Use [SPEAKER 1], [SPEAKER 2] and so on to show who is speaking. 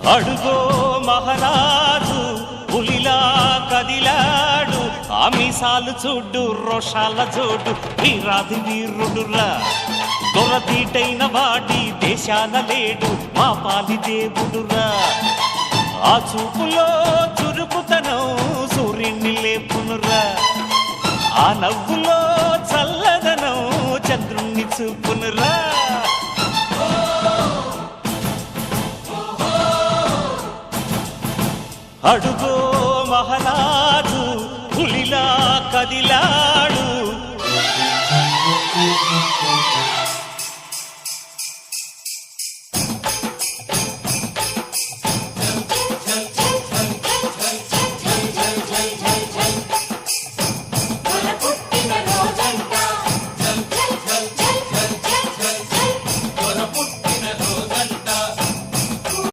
[SPEAKER 1] అడుగో మహారాజు పులిలా కదిలాడు, ఆ మీసాలు చూడు రోషాల జోడు, వీరాది వీరుడురా. దొరతీటైన వాడి దేశాన లేడు, మా పాలి దేవుడురా. ఆ చూపులో చురుకుతనం సూర్యుని లేపునురా, ఆ నవ్వులో చల్లదనం చంద్రుణ్ణి చూపునురా. అడుగో మహారాజు పులిలా కదిలా